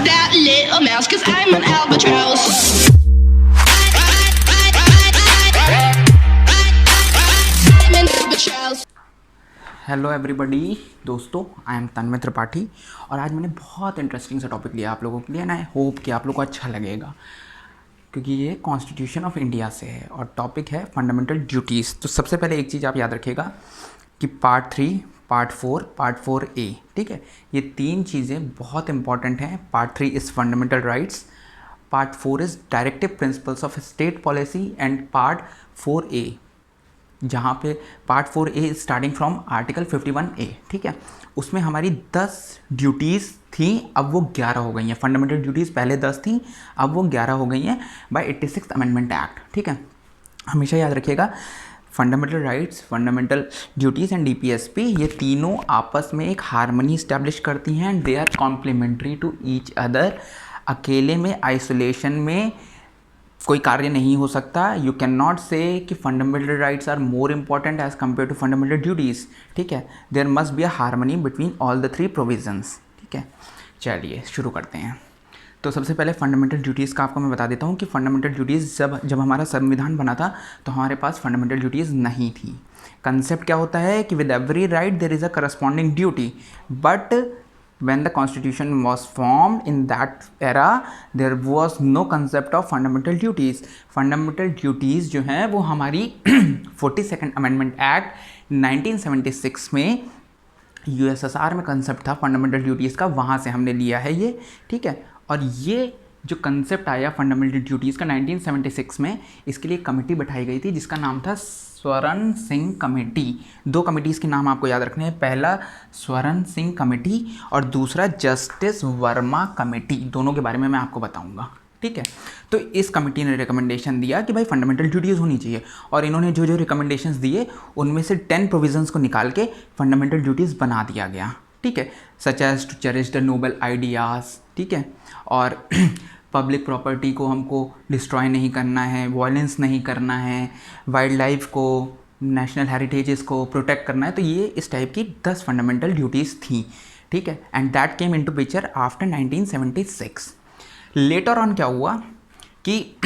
that little mouse, 'cause I'm an albatross. I'm an albatross. Hello everybody दोस्तों, I am तन्मय त्रिपाठी और आज मैंने बहुत इंटरेस्टिंग सा टॉपिक लिया आप लोगों के लिए, एंड आई होप कि आप लोगों को अच्छा लगेगा क्योंकि ये कॉन्स्टिट्यूशन ऑफ इंडिया से है और टॉपिक है फंडामेंटल ड्यूटीज़। तो सबसे पहले एक चीज़ आप याद रखिएगा कि पार्ट 3, पार्ट 4, पार्ट 4A, ठीक है, ये तीन चीज़ें बहुत इंपॉर्टेंट हैं। Part 3 is fundamental rights, part 4 is directive principles of state policy and part 4A जहाँ पे part 4A starting from article 51A, ठीक है, उसमें हमारी 10 ड्यूटीज़ थी, अब वो 11 हो गई हैं। फंडामेंटल ड्यूटीज़ पहले 10 थी, अब वो 11 हो गई हैं बाय 86th अमेंडमेंट एक्ट, ठीक है। हमेशा याद रखिएगा fundamental rights, fundamental duties and DPSP ये तीनों आपस में एक हार्मनी इस्टेब्लिश करती हैं and they are complementary to each other. अकेले में, आइसोलेशन में कोई कार्य नहीं हो सकता। यू कैन नॉट से कि fundamental rights are more important as compared to fundamental duties, ठीक है। There must be a harmony between all the 3 provisions, ठीक है। चलिए शुरू करते हैं। तो सबसे पहले फंडामेंटल ड्यूटीज़ का आपको मैं बता देता हूँ कि फंडामेंटल ड्यूटीज़ जब हमारा संविधान बना था तो हमारे पास फंडामेंटल ड्यूटीज़ नहीं थी। कंसेप्ट क्या होता है कि with every right there is a corresponding duty, but when the constitution was formed in that era there was no concept of fundamental duties. fundamental duties जो हैं वो हमारी 42nd amendment act 1976 में USSR में कंसेप्ट था fundamental duties का, वहाँ से हमने लिया है ये, ठीक है। और ये जो कंसेप्ट आया फंडामेंटल ड्यूटीज़ का 1976 में, इसके लिए कमेटी बैठाई गई थी जिसका नाम था स्वर्ण सिंह कमेटी। 2 कमेटीज़ के नाम आपको याद रखने हैं, पहला स्वर्ण सिंह कमेटी और दूसरा जस्टिस वर्मा कमेटी। दोनों के बारे में मैं आपको बताऊंगा, ठीक है। तो इस कमेटी ने रिकमेंडेशन दिया कि भाई फंडामेंटल ड्यूटीज़ होनी चाहिए और इन्होंने जो जो रिकमेंडेशंस दिए उनमें से 10 प्रोविजंस को निकाल के फंडामेंटल ड्यूटीज़ बना दिया गया, ठीक है। Such as to cherish the noble ideas, ठीक है, और पब्लिक प्रॉपर्टी को हमको डिस्ट्रॉय नहीं करना है, वायलेंस नहीं करना है, वाइल्ड लाइफ को, नेशनल हेरिटेजेस को प्रोटेक्ट करना है। तो ये इस टाइप की 10 फंडामेंटल ड्यूटीज़ थी, ठीक है। And that came into picture after 1976। Later on क्या हुआ कि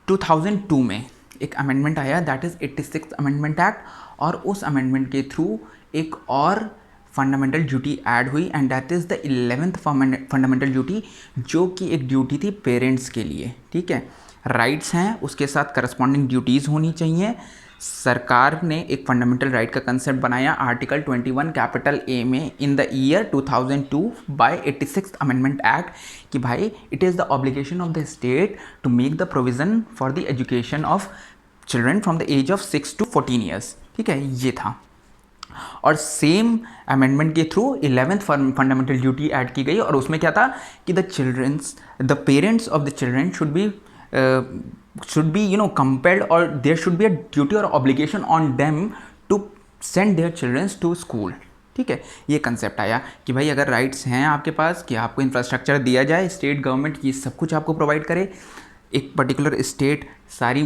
2002 में एक अमेंडमेंट आया, that is 86th amendment act, और उस अमेंडमेंट के थ्रू एक और फंडामेंटल ड्यूटी ऐड हुई and that is the 11th fundamental duty, जो कि एक ड्यूटी थी पेरेंट्स के लिए, ठीक है। राइट्स हैं, उसके साथ करस्पॉन्डिंग ड्यूटीज़ होनी चाहिए। सरकार ने एक फंडामेंटल राइट का कंसेप्ट बनाया आर्टिकल 21 कैपिटल A में in the year 2002 by 86th amendment act कि भाई it is the obligation of the state to make the provision for the education of children from the age of 6 to 14 years, ठीक है, ये था। और same amendment के through 11th fundamental duty add की गई और उसमें क्या था कि the parents of the children should be compelled, और there should be a duty और obligation on them to send their childrens to school, ठीक है। ये कंसेप्ट आया कि भाई अगर राइट्स हैं आपके पास कि आपको इंफ्रास्ट्रक्चर दिया जाए, स्टेट गवर्नमेंट ये सब कुछ आपको प्रोवाइड करे, एक पर्टिकुलर स्टेट सारी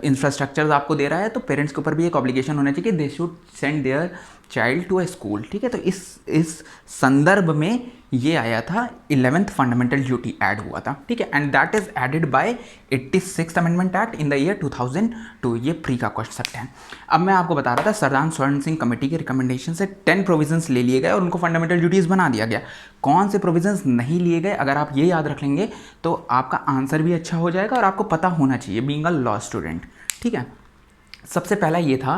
इंफ्रास्ट्रक्चर आपको दे रहा है, तो पेरेंट्स के ऊपर भी एक ऑब्लिगेशन होना चाहिए कि they should send their child to a school, ठीक है। तो इस संदर्भ में ये आया था, 11th फंडामेंटल ड्यूटी ऐड हुआ था, ठीक है। And that is added by 86th amendment act in the year 2002। ये प्री का क्वेश्चन है। अब मैं आपको बता रहा था सरदार स्वर्ण सिंह कमेटी के रिकमेंडेशन से 10 प्रोविजंस ले लिए गए और उनको फंडामेंटल ड्यूटीज़ बना दिया गया। कौन से प्रोविजंस नहीं लिए गए, अगर आप ये याद रख लेंगे तो आपका आंसर भी अच्छा हो जाएगा और आपको पता होना चाहिए बीइंग अ लॉ स्टूडेंट, ठीक है। सबसे पहला ये था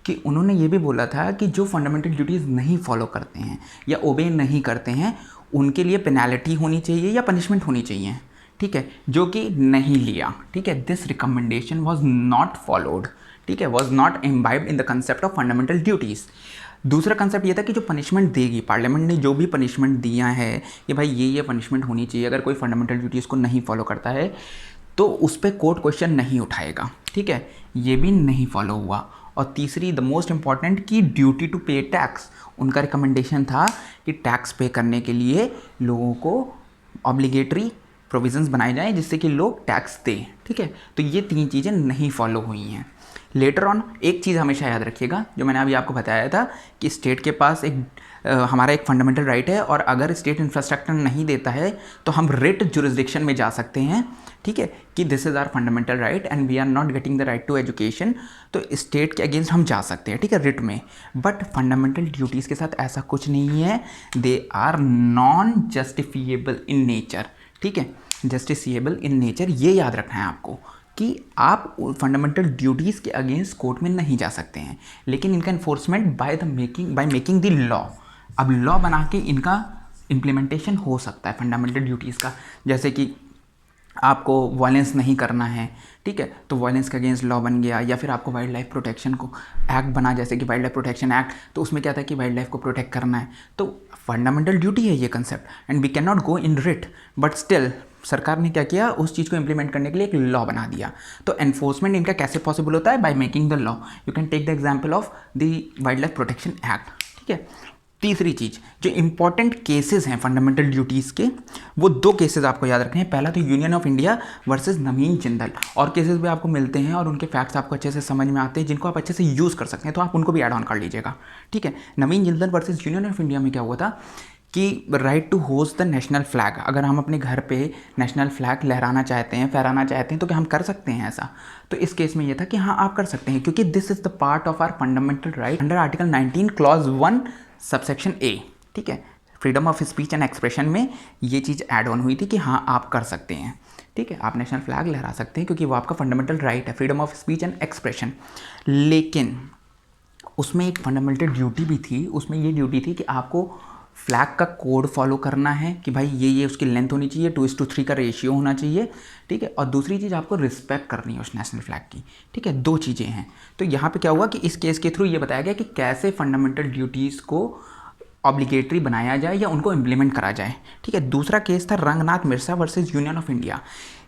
कि उन्होंने ये भी बोला था कि जो फंडामेंटल ड्यूटीज़ नहीं फॉलो करते हैं या ओबे नहीं करते हैं उनके लिए पेनल्टी होनी चाहिए या पनिशमेंट होनी चाहिए, ठीक है, जो कि नहीं लिया, ठीक है। This recommendation was not followed, ठीक है, was not imbibed in the concept of fundamental duties. दूसरा कंसेप्ट ये था कि जो पनिशमेंट देगी, पार्लियामेंट ने जो भी पनिशमेंट दिया है कि भाई ये पनिशमेंट होनी चाहिए अगर कोई फंडामेंटल ड्यूटीज़ को नहीं फॉलो करता है, तो उस पर कोर्ट क्वेश्चन नहीं उठाएगा, ठीक है, ये भी नहीं फॉलो हुआ। और तीसरी द मोस्ट इम्पॉर्टेंट की ड्यूटी टू पे टैक्स, उनका रिकमेंडेशन था कि टैक्स पे करने के लिए लोगों को ऑब्लिगेटरी प्रोविजंस बनाए जाएं जिससे कि लोग टैक्स दें, ठीक है। तो ये 3 चीज़ें नहीं फॉलो हुई हैं। लेटर ऑन एक चीज़ हमेशा याद रखिएगा, जो मैंने अभी आपको बताया था कि स्टेट के पास हमारा एक फंडामेंटल राइट है, और अगर स्टेट इंफ्रास्ट्रक्चर नहीं देता है तो हम रिट जुरिस्डिक्शन में जा सकते हैं, ठीक है, कि this is our fundamental right and we are not getting the right to education, तो स्टेट के अगेंस्ट हम जा सकते हैं, ठीक है, रिट में। बट फंडामेंटल ड्यूटीज़ के साथ ऐसा कुछ नहीं है, they are non justifiable in nature, ठीक है, जस्टिफिएबल इन नेचर, ये याद रखना है आपको कि आप फंडामेंटल ड्यूटीज़ के अगेंस्ट कोर्ट में नहीं जा सकते हैं, लेकिन इनका enforcement bye making the law, अब लॉ बना के इनका इम्प्लीमेंटेशन हो सकता है फंडामेंटल ड्यूटीज़ का। जैसे कि आपको वायलेंस नहीं करना है, ठीक है, तो वायलेंस के अगेंस्ट लॉ बन गया, या फिर आपको वाइल्ड लाइफ प्रोटेक्शन को एक्ट बना, जैसे कि वाइल्ड लाइफ प्रोटेक्शन एक्ट, तो उसमें क्या था कि वाइल्ड लाइफ को प्रोटेक्ट करना है, तो फंडामेंटल ड्यूटी है ये concept, and we can not go in writ, but still सरकार ने क्या किया, उस चीज़ को इंप्लीमेंट करने के लिए एक लॉ बना दिया। तो एनफोर्समेंट इनका कैसे पॉसिबल होता है, by making the law. You can take the example of the wild life protection act, ठीक है। तीसरी चीज़, जो इंपॉर्टेंट केसेस हैं फंडामेंटल ड्यूटीज़ के, वो 2 केसेस आपको याद रखने हैं। पहला तो यूनियन ऑफ इंडिया वर्सेस नवीन जिंदल, और केसेस भी आपको मिलते हैं और उनके फैक्ट्स आपको अच्छे से समझ में आते हैं, जिनको आप अच्छे से यूज़ कर सकते हैं, तो आप उनको भी ऐड ऑन कर लीजिएगा, ठीक है। Naveen Jindal versus union of India में क्या हुआ था कि right to host the national flag, अगर हम अपने घर पे नेशनल फ्लैग लहराना चाहते हैं, फहराना चाहते हैं, तो क्या हम कर सकते हैं ऐसा? तो इस केस में ये था कि हाँ आप कर सकते हैं, क्योंकि this is the part of our fundamental right under article 19 clause 1 subsection a, ठीक है। Freedom of speech and expression में ये चीज़ ऐड ऑन हुई थी कि हाँ आप कर सकते हैं, ठीक है, आप नेशनल फ्लैग लहरा सकते हैं, क्योंकि वो आपका फंडामेंटल राइट है, freedom of speech and expression. लेकिन उसमें एक फंडामेंटल ड्यूटी भी थी, उसमें ये ड्यूटी थी कि आपको फ्लैग का कोड फॉलो करना है, कि भाई ये उसकी लेंथ होनी चाहिए, 2:3 का रेशियो होना चाहिए, ठीक है, और दूसरी चीज़ आपको रिस्पेक्ट करनी है उस नेशनल फ्लैग की, ठीक है, 2 चीज़ें हैं। तो यहाँ पे क्या हुआ कि इस केस के थ्रू ये बताया गया कि कैसे फंडामेंटल ड्यूटीज़ को ऑब्लिगेटरी बनाया जाए या उनको इम्प्लीमेंट करा जाए, ठीक है। दूसरा केस था Ranganath मिर्सा versus union of India.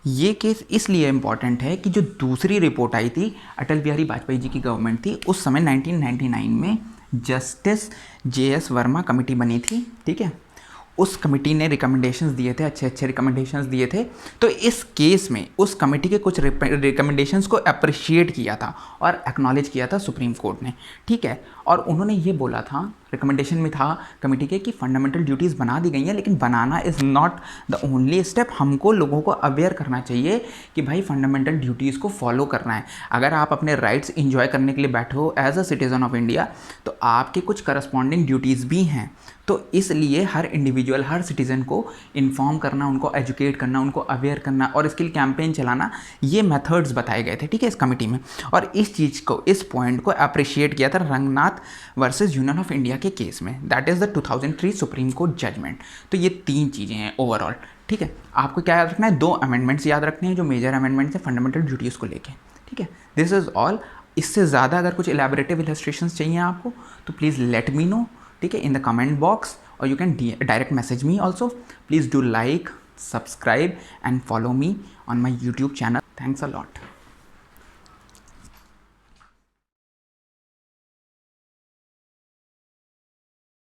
ये केस इसलिए इम्पॉर्टेंट है कि जो दूसरी रिपोर्ट आई थी, अटल बिहारी वाजपेयी जी की गवर्नमेंट थी उस समय 1999 में, जस्टिस JS वर्मा कमेटी बनी थी, ठीक है। उस कमेटी ने रिकमेंडेशंस दिए थे, अच्छे अच्छे रिकमेंडेशंस दिए थे। तो इस केस में उस कमेटी के कुछ रिकमेंडेशंस को अप्रिशिएट किया था और एक्नॉलेज किया था सुप्रीम कोर्ट ने, ठीक है। और उन्होंने ये बोला था, रिकमेंडेशन में था कमेटी के, कि फंडामेंटल ड्यूटीज़ बना दी गई हैं, लेकिन बनाना is not the only step. हमको लोगों को अवेयर करना चाहिए कि भाई फंडामेंटल ड्यूटीज़ को फॉलो करना है। अगर आप अपने राइट्स इंजॉय करने के लिए बैठे हो as a citizen of India, तो आपके कुछ करस्पॉन्डिंग ड्यूटीज़ भी हैं। तो इसलिए हर इंडिविजुअल, हर सिटीज़न को इन्फॉर्म करना, उनको एजुकेट करना, उनको अवेयर करना और इसके लिए कैंपेन चलाना, ये मेथड्स बताए गए थे, ठीक है, इस कमेटी में। और इस चीज़ को, इस पॉइंट को अप्रिशिएट किया था Ranganath versus union of India के केस में, that is the 2003 supreme court judgment. तो ये 3 चीज़ें हैं ओवरऑल, ठीक है। आपको क्या याद रखना है, 2 अमेंडमेंट्स याद रखने हैं जो मेजर अमेंडमेंट्स हैं फंडामेंटल ड्यूटीज़ को लेके, ठीक है। This is all. इससे ज़्यादा अगर कुछ इलेबोरेटिव इलस्ट्रेशंस चाहिए आपको, तो प्लीज़ लेट मी नो, ठीक है, इन द कमेंट बॉक्स, और you can direct message me also. Please do like, subscribe and follow me on my YouTube channel. Thanks a lot.